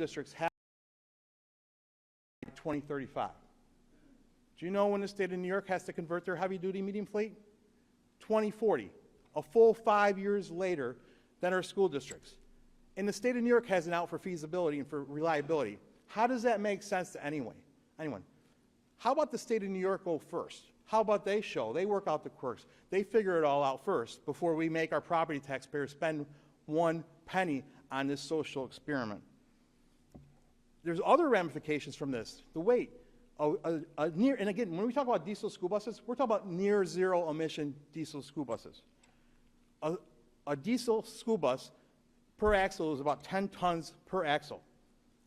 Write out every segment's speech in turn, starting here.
districts have 2035. Do you know when the state of New York has to convert their heavy-duty medium fleet? 2040, a full 5 years later than our school districts. And the state of New York has an out for feasibility and for reliability. How does that make sense to anyone? How about the state of New York go first? How about they work out the quirks. They figure it all out first before we make our property taxpayers spend 1 penny on this social experiment. There's other ramifications from this. The weight. And again, when we talk about diesel school buses, we're talking about near zero emission diesel school buses. A diesel school bus per axle is about 10 tons per axle.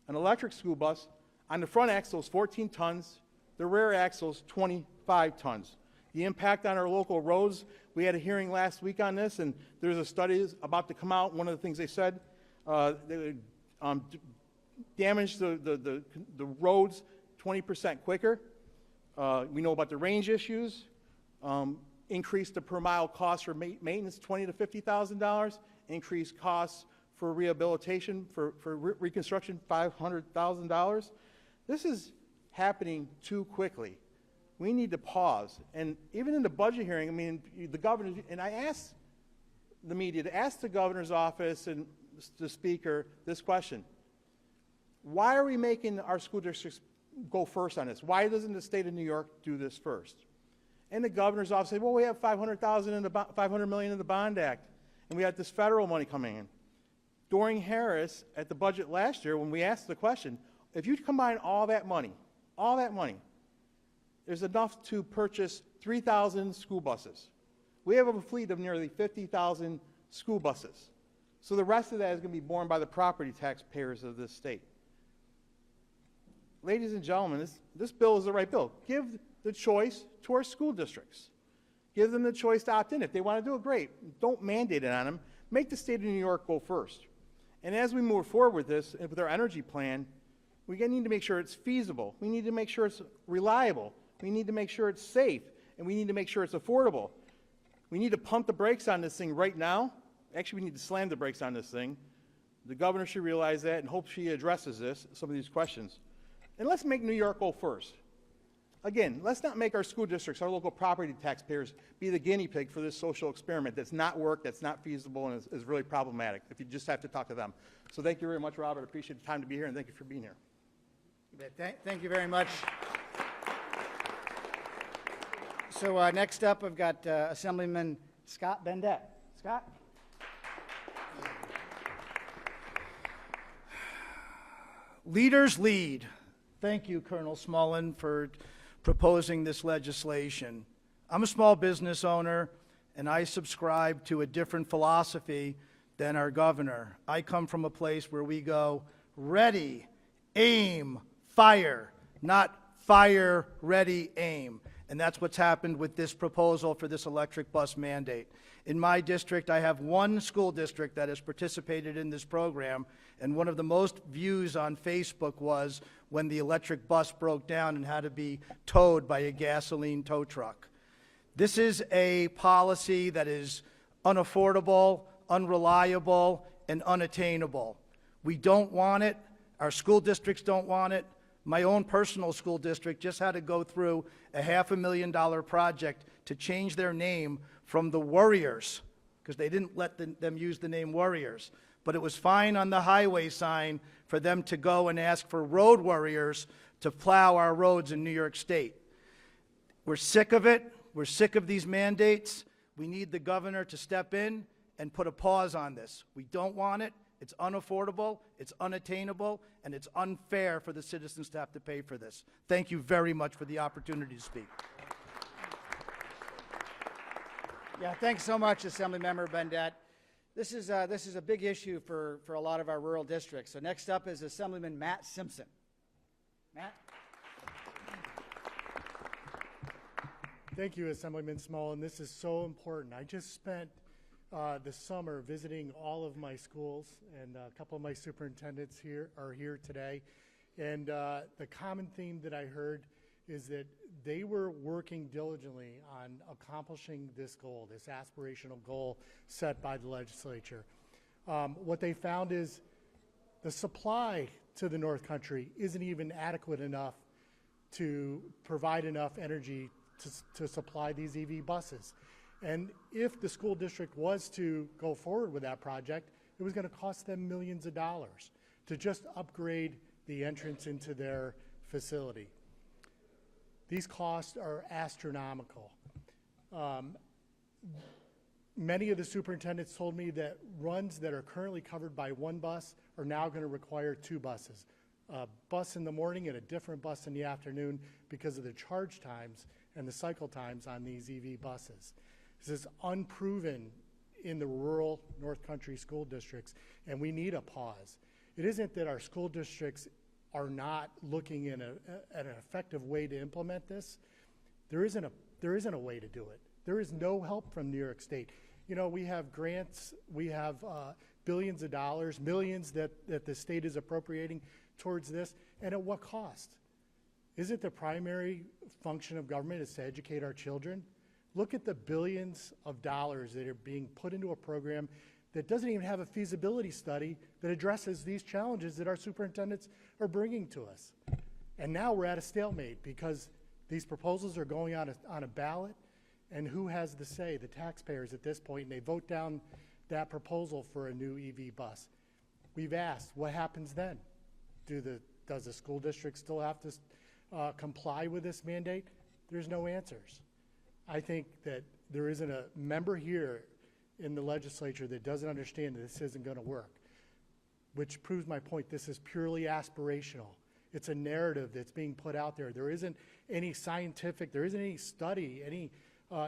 An electric school bus, on the front axle is 14 tons, the rear axle is 25 tons. The impact on our local roads, we had a hearing last week on this, and there's a study about to come out. One of the things they said, they would damage the roads 20% quicker. We know about the range issues, increase the per mile cost for maintenance $20,000 to $50,000, increase costs for rehabilitation, for reconstruction $500,000. This is happening too quickly. We need to pause. And even in the budget hearing, I mean, the governor, and I asked the media to ask the governor's office and the speaker this question: why are we making our school districts go first on this? Why doesn't the state of New York do this first? And the governor's office said, well, we have $500 million in the Bond Act, and we have this federal money coming in. During Harris, at the budget last year, when we asked the question, if you combine all that money, there's enough to purchase 3,000 school buses. We have a fleet of nearly 50,000 school buses. So the rest of that is going to be borne by the property taxpayers of this state. Ladies and gentlemen, this bill is the right bill. Give the choice to our school districts. Give them the choice to opt in. If they want to do it, great. Don't mandate it on them. Make the state of New York go first. And as we move forward with this, and with our energy plan, we need to make sure it's feasible. We need to make sure it's reliable. We need to make sure it's safe. And we need to make sure it's affordable. We need to pump the brakes on this thing right now. Actually, we need to slam the brakes on this thing. The governor should realize that and hope she addresses some of these questions. And let's make New York go first. Again, let's not make our school districts, our local property taxpayers, be the guinea pig for this social experiment that's not worked, that's not feasible, and is really problematic if you just have to talk to them. So thank you very much, Robert. I appreciate the time to be here, and thank you for being here. Thank you very much. So next up, I've got Assemblyman Scott Bendet. Scott? Leaders lead. Thank you, Colonel Smullen, for proposing this legislation. I'm a small business owner, and I subscribe to a different philosophy than our governor. I come from a place where we go ready, aim, fire, not fire, ready, aim. And that's what's happened with this proposal for this electric bus mandate. In my district, I have one school district that has participated in this program, and one of the most views on Facebook was when the electric bus broke down and had to be towed by a gasoline tow truck. This is a policy that is unaffordable, unreliable, and unattainable. We don't want it. Our school districts don't want it. My own personal school district just had to go through a $500,000 project to change their name from the Warriors, because they didn't let them use the name Warriors. But it was fine on the highway sign for them to go and ask for road warriors to plow our roads in New York State. We're sick of it. We're sick of these mandates. We need the governor to step in and put a pause on this. We don't want it. It's unaffordable, it's unattainable, and it's unfair for the citizens to have to pay for this. Thank you very much for the opportunity to speak. Yeah, thanks so much, Assemblymember Bendet. This is a big issue for a lot of our rural districts. So next up is Assemblyman Matt Simpson. Matt? Thank you, Assemblyman Smullen. This is so important. I just spent this summer visiting all of my schools, and a couple of my superintendents are here today. And the common theme that I heard is that they were working diligently on accomplishing this goal, this aspirational goal set by the legislature. What they found is the supply to the North Country isn't even adequate enough to provide enough energy to supply these EV buses. And if the school district was to go forward with that project, it was going to cost them millions of dollars to just upgrade the entrance into their facility. These costs are astronomical. Many of the superintendents told me that runs that are currently covered by one bus are now going to require two buses. A bus in the morning and a different bus in the afternoon because of the charge times and the cycle times on these EV buses. This is unproven in the rural North Country school districts, and we need a pause. It isn't that our school districts are not looking at an effective way to implement this. There isn't a way to do it. There is no help from New York State. You know, we have grants, we have billions of dollars, millions that the state is appropriating towards this, and at what cost? Is it the primary function of government is to educate our children? Look at the billions of dollars that are being put into a program that doesn't even have a feasibility study that addresses these challenges that our superintendents are bringing to us. And now we're at a stalemate because these proposals are going on a ballot, and who has the say? The taxpayers at this point, and they vote down that proposal for a new EV bus. We've asked, what happens then? Does the school district still have to comply with this mandate? There's no answers. I think that there isn't a member here in the legislature that doesn't understand that this isn't going to work, which proves my point. This is purely aspirational. It's a narrative that's being put out there. There isn't any scientific, there isn't any study, any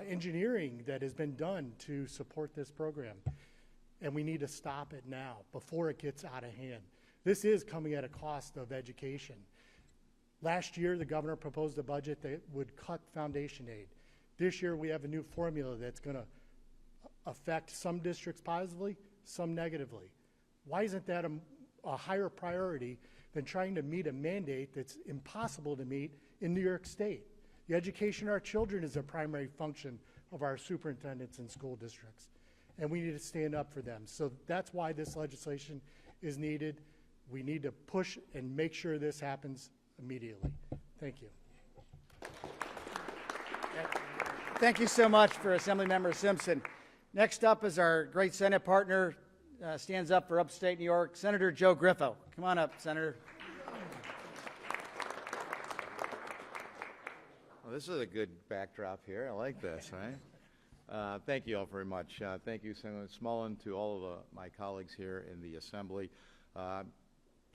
engineering that has been done to support this program. And we need to stop it now before it gets out of hand. This is coming at a cost of education. Last year, the governor proposed a budget that would cut foundation aid. This year, we have a new formula that's going to affect some districts positively, some negatively. Why isn't that a higher priority than trying to meet a mandate that's impossible to meet in New York State? The education of our children is a primary function of our superintendents and school districts, and we need to stand up for them. So that's why this legislation is needed. We need to push and make sure this happens immediately. Thank you. Thank you so much for Assemblymember Simpson. Next up is our great Senate partner, stands up for upstate New York, Senator Joe Griffo. Come on up, Senator. Well, this is a good backdrop here. I like this, right? Thank you all very much. Thank you, Senator Smullen, to all of my colleagues here in the Assembly.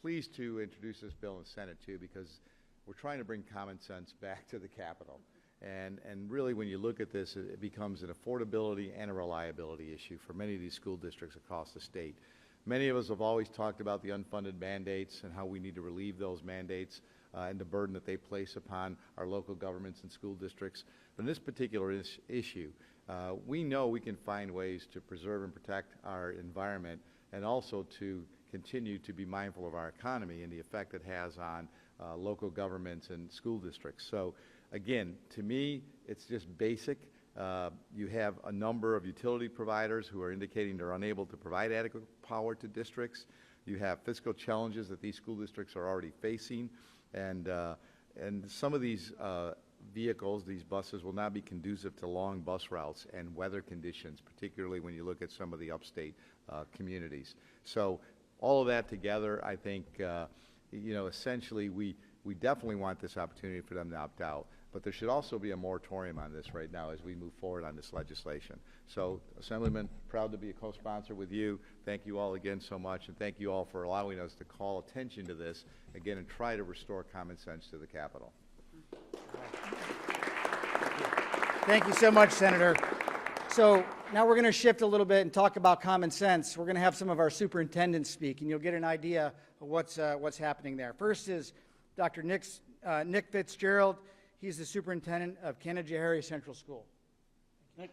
Pleased to introduce this bill in the Senate, too, because we're trying to bring common sense back to the Capitol. And really, when you look at this, it becomes an affordability and a reliability issue for many of these school districts across the state. Many of us have always talked about the unfunded mandates and how we need to relieve those mandates and the burden that they place upon our local governments and school districts. But in this particular issue, we know we can find ways to preserve and protect our environment and also to continue to be mindful of our economy and the effect it has on local governments and school districts. So again, to me, it's just basic. You have a number of utility providers who are indicating they're unable to provide adequate power to districts. You have fiscal challenges that these school districts are already facing, and some of these vehicles, these buses, will not be conducive to long bus routes and weather conditions, particularly when you look at some of the upstate communities. So all of that together, I think, you know, essentially we definitely want this opportunity for them to opt out, but there should also be a moratorium on this right now as we move forward on this legislation. So, Assemblyman, proud to be a co-sponsor with you. Thank you all again so much, and thank you all for allowing us to call attention to this again and try to restore common sense to the Capitol. Thank you so much, Senator. So now we're going to shift a little bit and talk about common sense. We're going to have some of our superintendents speak, and you'll get an idea of what's happening there. First is Dr. Nick Fitzgerald. He's the superintendent of Canajoharie Central School. Nick.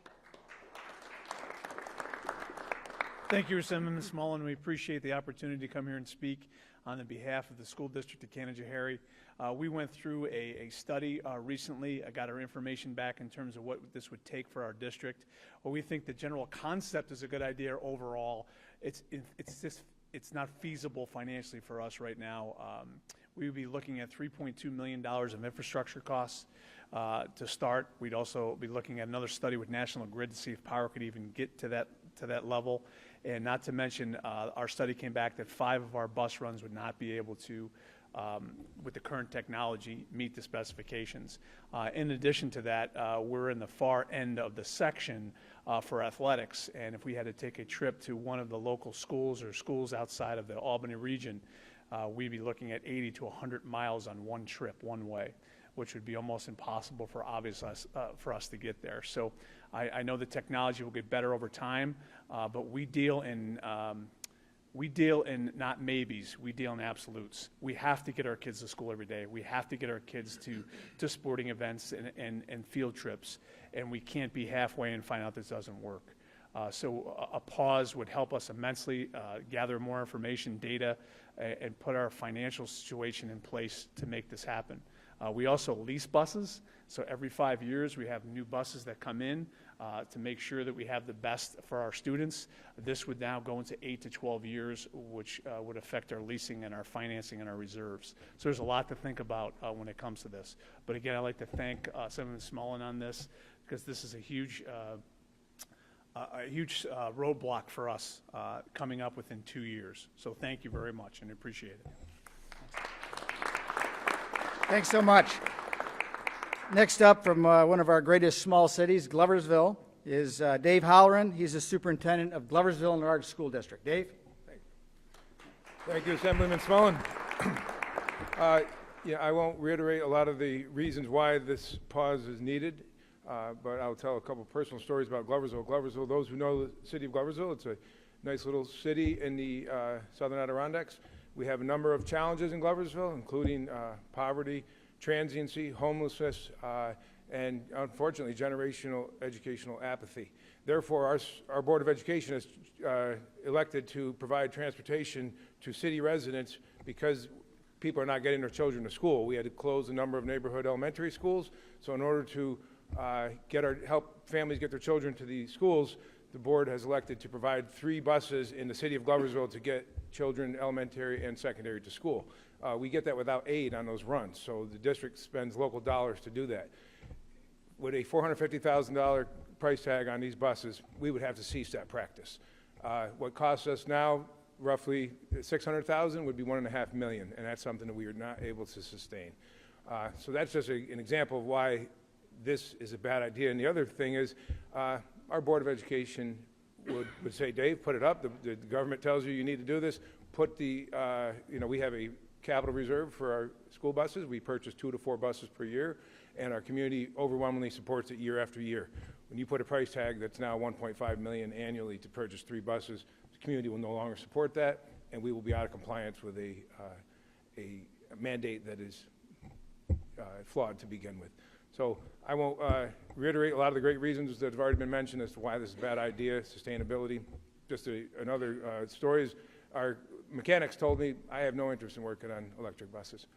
Thank you, Assemblyman Smullen. We appreciate the opportunity to come here and speak on the behalf of the school district of Canajoharie. We went through a study recently. I got our information back in terms of what this would take for our district. Well, we think the general concept is a good idea overall. It's it's not feasible financially for us right now. We would be looking at $3.2 million of infrastructure costs to start. We'd also be looking at another study with National Grid to see if power could even get to that level. And not to mention, our study came back that 5 of our bus runs would not be able to, with the current technology, meet the specifications. In addition to that, we're in the far end of the section for athletics, and if we had to take a trip to one of the local schools or schools outside of the Albany region, we'd be looking at 80 to 100 miles on one trip, one way, which would be almost impossible for us to get there. So I know the technology will get better over time, but we deal in not maybes, we deal in absolutes. We have to get our kids to school every day. We have to get our kids to sporting events and field trips, and we can't be halfway and find out this doesn't work. So a pause would help us immensely, gather more information, data, and put our financial situation in place to make this happen. We also lease buses, so every 5 years we have new buses that come in to make sure that we have the best for our students. This would now go into 8 to 12 years, which would affect our leasing and our financing and our reserves. So there's a lot to think about when it comes to this. But again, I'd like to thank Assemblyman Smullen on this, because this is a huge roadblock for us coming up within 2 years. So thank you very much, and I appreciate it. Thanks so much. Next up, from one of our greatest small cities, Gloversville, is Dave Halloran. He's the superintendent of Gloversville and Large School District. Dave? Thank you, Assemblyman Smullen. I won't reiterate a lot of the reasons why this pause is needed, but I'll tell a couple personal stories about Gloversville. Gloversville, those who know the city of Gloversville, it's a nice little city in the southern Adirondacks. We have a number of challenges in Gloversville, including poverty, transiency, homelessness, and unfortunately, generational educational apathy. Therefore, our Board of Education has elected to provide transportation to city residents because people are not getting their children to school. We had to close a number of neighborhood elementary schools, so in order to help families get their children to the schools, the board has elected to provide 3 buses in the city of Gloversville to get children elementary and secondary to school. We get that without aid on those runs, so the district spends local dollars to do that. With a $450,000 price tag on these buses, we would have to cease that practice. What costs us now, roughly $600,000, would be $1.5 million, and that's something that we are not able to sustain. So that's just an example of why this is a bad idea. And the other thing is, our Board of Education would say, Dave, put it up. The government tells you need to do this. Put the, we have a capital reserve for our school buses. We purchase 2 to 4 buses per year, and our community overwhelmingly supports it year after year. When you put a price tag that's now $1.5 million annually to purchase 3 buses, the community will no longer support that, and we will be out of compliance with a mandate that is flawed to begin with. So I won't reiterate a lot of the great reasons that have already been mentioned as to why this is a bad idea, sustainability. Just another story is our mechanics told me I have no interest in working on electric buses.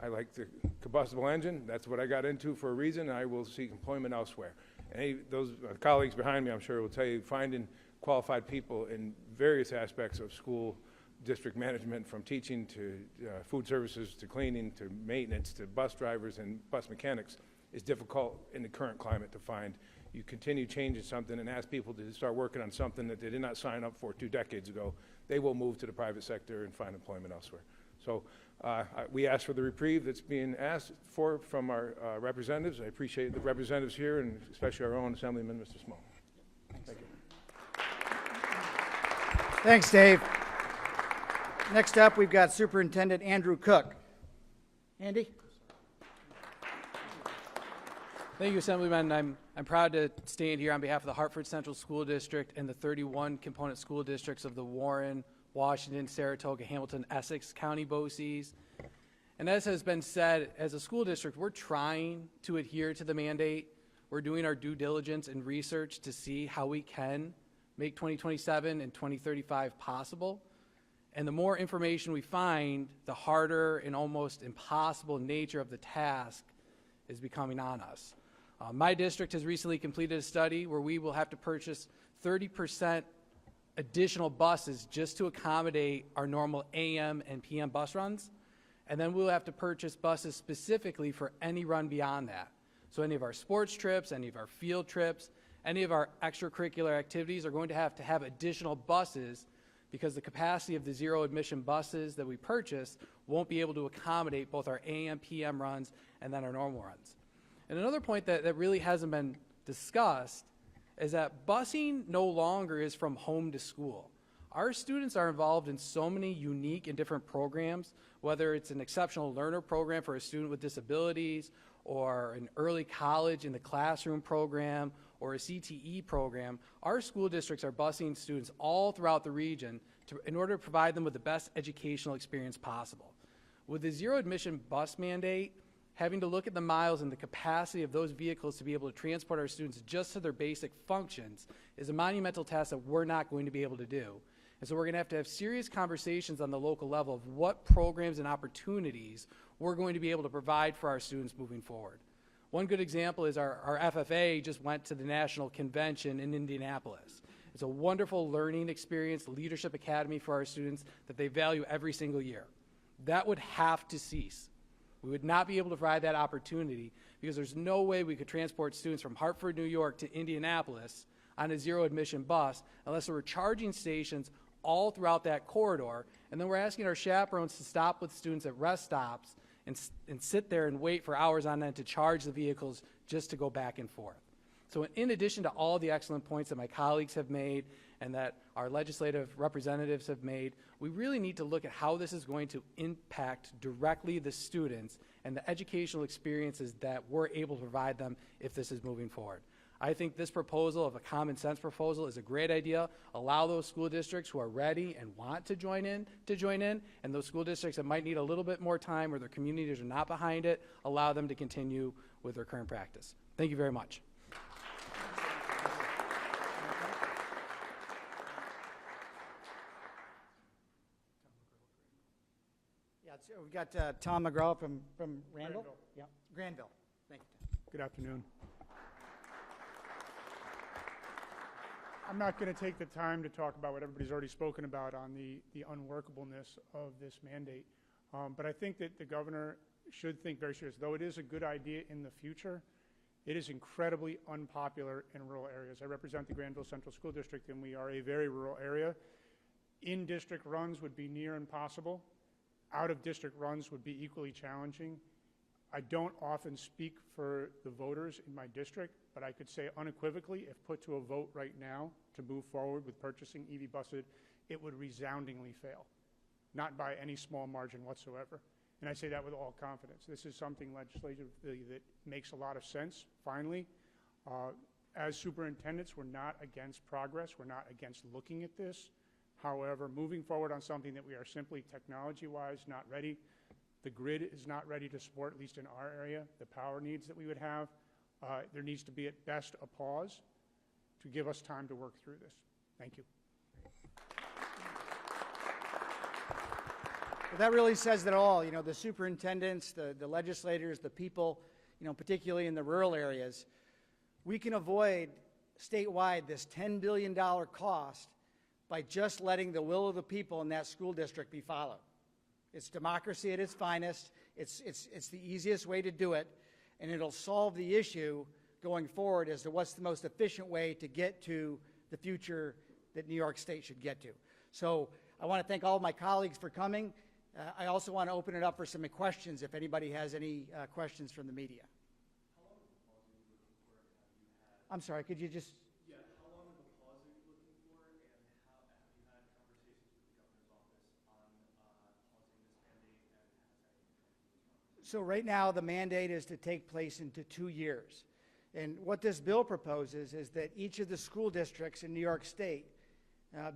I like the combustible engine. That's what I got into for a reason. I will seek employment elsewhere. And those colleagues behind me, I'm sure, will tell you, finding qualified people in various aspects of school district management, from teaching to food services to cleaning to maintenance to bus drivers and bus mechanics, is difficult in the current climate to find. You continue changing something and ask people to start working on something that they did not sign up for 2 decades ago, they will move to the private sector and find employment elsewhere. So we ask for the reprieve that's being asked for from our representatives. I appreciate the representatives here, and especially our own Assemblyman, Mr. Smullen. Thank you. Thanks, Dave. Next up, we've got Superintendent Andrew Cook. Andy? Thank you, Assemblyman. I'm proud to stand here on behalf of the Hartford Central School District and the 31 component school districts of the Warren, Washington, Saratoga, Hamilton, Essex County BOCES. And as has been said, as a school district, we're trying to adhere to the mandate. We're doing our due diligence and research to see how we can make 2027 and 2035 possible. And the more information we find, the harder and almost impossible nature of the task is becoming on us. My district has recently completed a study where we will have to purchase 30% additional buses just to accommodate our normal AM and PM bus runs. And then we'll have to purchase buses specifically for any run beyond that. So any of our sports trips, any of our field trips, any of our extracurricular activities are going to have additional buses because the capacity of the zero-emission buses that we purchase won't be able to accommodate both our AM, PM runs and then our normal runs. And another point that really hasn't been discussed is that busing no longer is from home to school. Our students are involved in so many unique and different programs, whether it's an exceptional learner program for a student with disabilities, or an early college in the classroom program, or a CTE program. Our school districts are busing students all throughout the region in order to provide them with the best educational experience possible. With the zero-emission bus mandate, having to look at the miles and the capacity of those vehicles to be able to transport our students just to their basic functions is a monumental task that we're not going to be able to do. And so we're going to have serious conversations on the local level of what programs and opportunities we're going to be able to provide for our students moving forward. One good example is our FFA just went to the National Convention in Indianapolis. It's a wonderful learning experience, leadership academy for our students that they value every single year. That would have to cease. We would not be able to provide that opportunity because there's no way we could transport students from Hartford, New York to Indianapolis on a zero-emission bus unless there were charging stations all throughout that corridor, and then we're asking our chaperones to stop with students at rest stops and sit there and wait for hours on end to charge the vehicles just to go back and forth. So in addition to all the excellent points that my colleagues have made and that our legislative representatives have made, we really need to look at how this is going to impact directly the students and the educational experiences that we're able to provide them if this is moving forward. I think this proposal of a common sense proposal is a great idea. Allow those school districts who are ready and want to join in, and those school districts that might need a little bit more time or their communities are not behind it, allow them to continue with their current practice. Thank you very much. Yeah, so we've got Tom McGraw from Randall. Granville. Yeah, Granville. Thank you, Tom. Good afternoon. I'm not going to take the time to talk about what everybody's already spoken about on the unworkableness of this mandate, but I think that the governor should think very seriously. Though it is a good idea in the future, it is incredibly unpopular in rural areas. I represent the Granville Central School District, and we are a very rural area. In-district runs would be near impossible. Out-of-district runs would be equally challenging. I don't often speak for the voters in my district, but I could say unequivocally, if put to a vote right now to move forward with purchasing EV buses, it would resoundingly fail, not by any small margin whatsoever. And I say that with all confidence. This is something legislatively that makes a lot of sense, finally. As superintendents, we're not against progress. We're not against looking at this. However, moving forward on something that we are simply technology-wise not ready, the grid is not ready to support, at least in our area, the power needs that we would have. There needs to be at best a pause to give us time to work through this. Thank you. Well, that really says it all. You know, the superintendents, the legislators, the people, you know, particularly in the rural areas, we can avoid statewide this $10 billion cost by just letting the will of the people in that school district be followed. It's democracy at its finest. It's the easiest way to do it, and it'll solve the issue going forward as to what's the most efficient way to get to the future that New York State should get to. So I want to thank all of my colleagues for coming. I also want to open it up for some questions if anybody has any questions from the media. I'm sorry, could you just... Yeah, how long of a pause are you looking for, and have you had conversations with the governor's office on pausing this mandate, and has anything? So right now, the mandate is to take place into 2 years. And what this bill proposes is that each of the school districts in New York State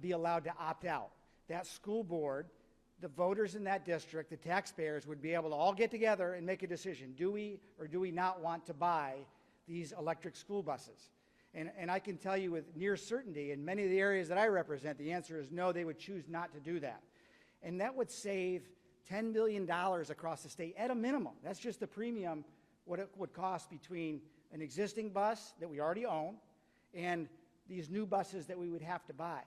be allowed to opt out. That school board, the voters in that district, the taxpayers, would be able to all get together and make a decision. Do we or do we not want to buy these electric school buses? And I can tell you with near certainty, in many of the areas that I represent, the answer is no, they would choose not to do that. And that would save $10 billion across the state at a minimum. That's just the premium, what it would cost between an existing bus that we already own and these new buses that we would have to buy.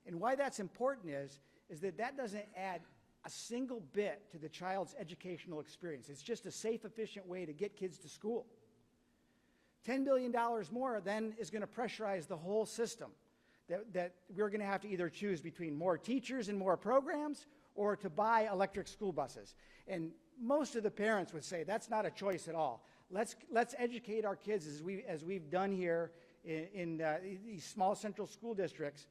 And why that's important is that that doesn't add a single bit to the child's educational experience. It's just a safe, efficient way to get kids to school. $10 billion more then is going to pressurize the whole system, that we're going to have to either choose between more teachers and more programs or to buy electric school buses. And most of the parents would say that's not a choice at all. Let's educate our kids as we've done here in these small central school districts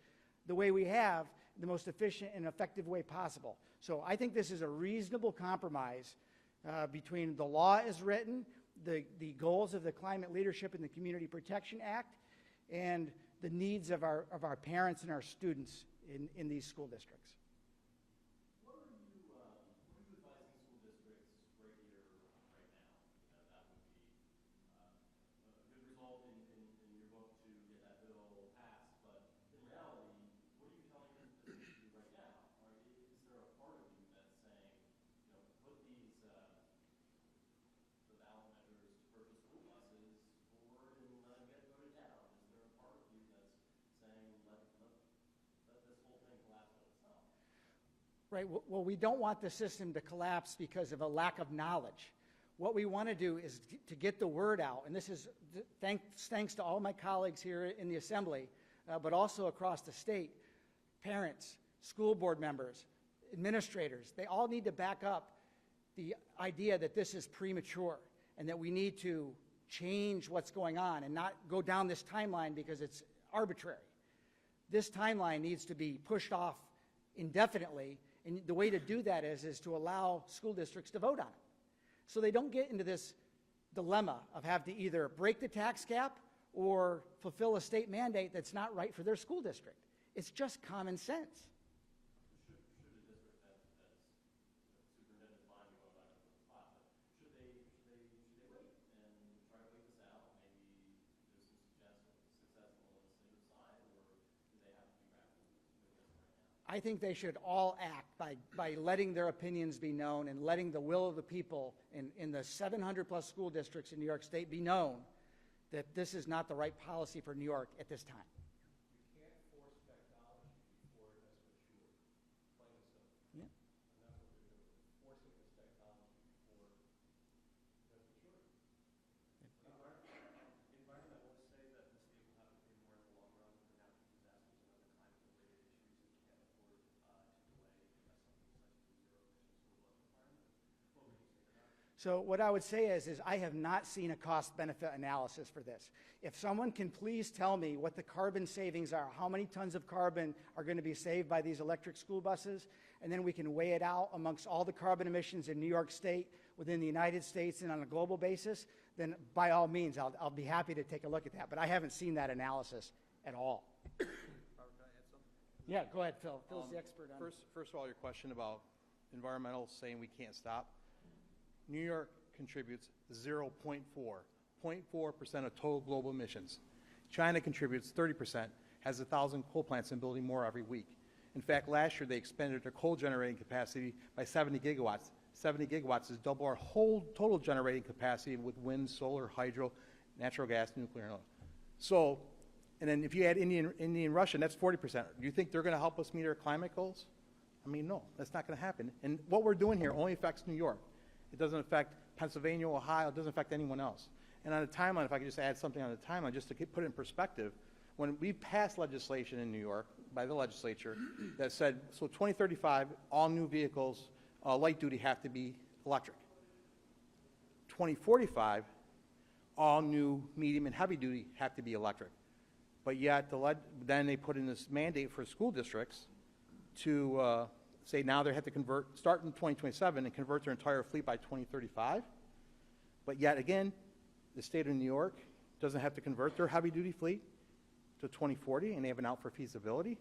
the way we have, the most efficient and effective way possible. So I think this is a reasonable compromise between the law as written, the goals of the Climate Leadership and the Community Protection Act, and the needs of our parents and our students in these school districts. What are you advising school districts right here, right now? That would be a good result in your vote to get that bill passed, but in reality, what are you telling them to do right now? Is there a part of you that's saying, put these the ballot measures to purchase school buses forward and let them go to town? Is there a part of you that's saying, let this whole thing collapse on itself? Right. Well, we don't want the system to collapse because of a lack of knowledge. What we want to do is to get the word out, and this is thanks to all my colleagues here in the Assembly, but also across the state. Parents, school board members, administrators, they all need to back up the idea that this is premature and that we need to change what's going on and not go down this timeline because it's arbitrary. This timeline needs to be pushed off indefinitely, and the way to do that is to allow school districts to vote on it. So they don't get into this dilemma of have to either break the tax cap or fulfill a state mandate that's not right for their school district. It's just common sense. Should a district that's superintendent fine going back to the spot, but should they wait and try to wait this out? Maybe there's some success on the legislative side, or do they have to be rapid with this right now? I think they should all act by letting their opinions be known and letting the will of the people in the 700 plus school districts in New York State be known that this is not the right policy for New York at this time. You can't force technology before it has matured, plain and simple. Yeah. And that's what they're doing, forcing this technology before it has matured. Environmentalists say that the state will have to pay more in the long run for natural disasters and other climate-related issues and can't afford to delay something such as the zero-emission school bus requirement. What would you say to that? So what I would say is I have not seen a cost-benefit analysis for this. If someone can please tell me what the carbon savings are, how many tons of carbon are going to be saved by these electric school buses, and then we can weigh it out amongst all the carbon emissions in New York State, within the United States, and on a global basis, then by all means, I'll be happy to take a look at that. But I haven't seen that analysis at all. Robert, can I add something? Yeah, go ahead, Phil. Phil's the expert on it. First of all, your question about environmental saying we can't stop. New York contributes 0.4% of total global emissions. China contributes 30%, has 1,000 coal plants and building more every week. In fact, last year they expanded their coal generating capacity by 70 gigawatts. 70 gigawatts is double our whole total generating capacity with wind, solar, hydro, natural gas, nuclear, and oil. So, and then if you add India and Russia, that's 40%. Do you think they're going to help us meet our climate goals? I mean, no, that's not going to happen. And what we're doing here only affects New York. It doesn't affect Pennsylvania, Ohio. It doesn't affect anyone else. And on the timeline, if I could just add something on the timeline, just to put it in perspective, when we passed legislation in New York by the legislature that said, so 2035, all new vehicles, light duty, have to be electric. 2045, all new medium and heavy duty have to be electric. But yet, then they put in this mandate for school districts to say now they have to start in 2027 and convert their entire fleet by 2035. But yet again, the state of New York doesn't have to convert their heavy-duty fleet to 2040, and they have an out for feasibility.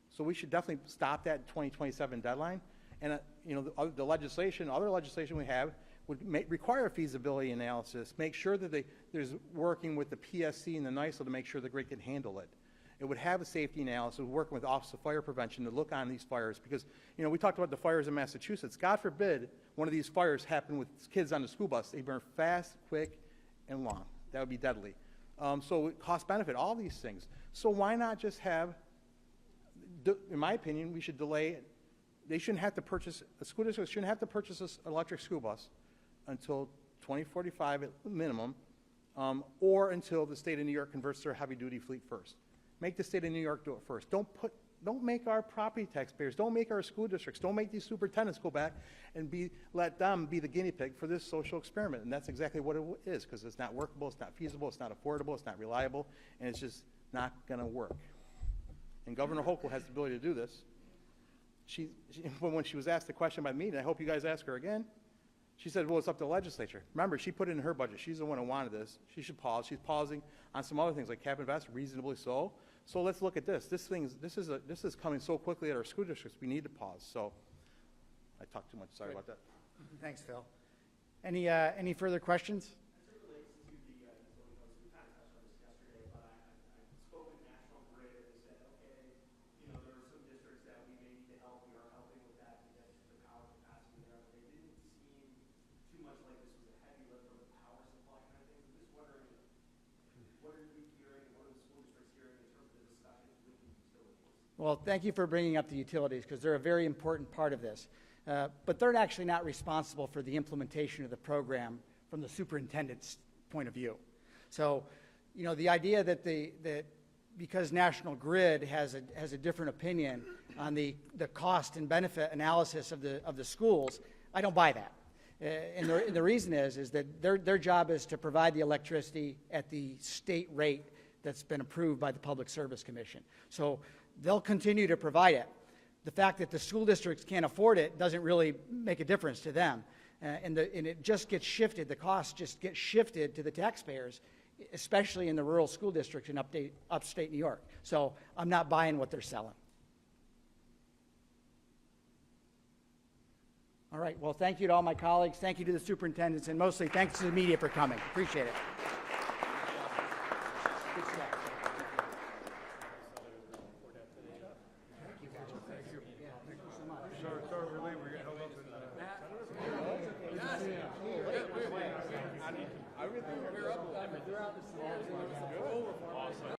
So we should definitely stop that 2027 deadline. And the legislation, other legislation we have, would require a feasibility analysis, make sure that there's working with the PSC and the NYS to make sure the grid can handle it. It would have a safety analysis, working with Office of Fire Prevention to look on these fires, because we talked about the fires in Massachusetts. God forbid one of these fires happened with kids on the school bus. They burn fast, quick, and long. That would be deadly. So cost benefit, all these things. So why not just in my opinion, we should delay it. They shouldn't have to purchase, a school district shouldn't have to purchase an electric school bus until 2045 at minimum, or until the state of New York converts their heavy-duty fleet first. Make the state of New York do it first. Don't make our property taxpayers, don't make our school districts, don't make these superintendents go back and let them be the guinea pig for this social experiment. And that's exactly what it is, because it's not workable, it's not feasible, it's not affordable, it's not reliable, and it's just not going to work. And Governor Hochul has the ability to do this. When she was asked the question by me, and I hope you guys ask her again, she said, well, it's up to the legislature. Remember, she put it in her budget. She's the one who wanted this. She should pause. She's pausing on some other things like cap and invest, reasonably so. So let's look at this. This is coming so quickly at our school districts, we need to pause. So I talked too much. Sorry about that. Thanks, Phil. Any further questions? As it relates to the utilities, we kind of touched on this yesterday, but I spoke with National Grid and they said, okay, you know, there are some districts that we may need to help. We are helping with that to get the power capacity there, but they didn't seem too much like this was a heavy lift on the power supply kind of thing. I'm just wondering, what are you hearing, what are the school districts hearing in terms of the discussions with the utilities? Well, thank you for bringing up the utilities, because they're a very important part of this. But they're actually not responsible for the implementation of the program from the superintendent's point of view. So, you know, the idea that because National Grid has a different opinion on the cost and benefit analysis of the schools, I don't buy that. And the reason is that their job is to provide the electricity at the state rate that's been approved by the Public Service Commission. So they'll continue to provide it. The fact that the school districts can't afford it doesn't really make a difference to them. And it just gets shifted, the cost just gets shifted to the taxpayers, especially in the rural school districts in upstate New York. So I'm not buying what they're selling. All right, well, thank you to all my colleagues, thank you to the superintendents, and mostly thanks to the media for coming. Appreciate it. Sorry we're late, we're getting held up in We're up. They're out this morning.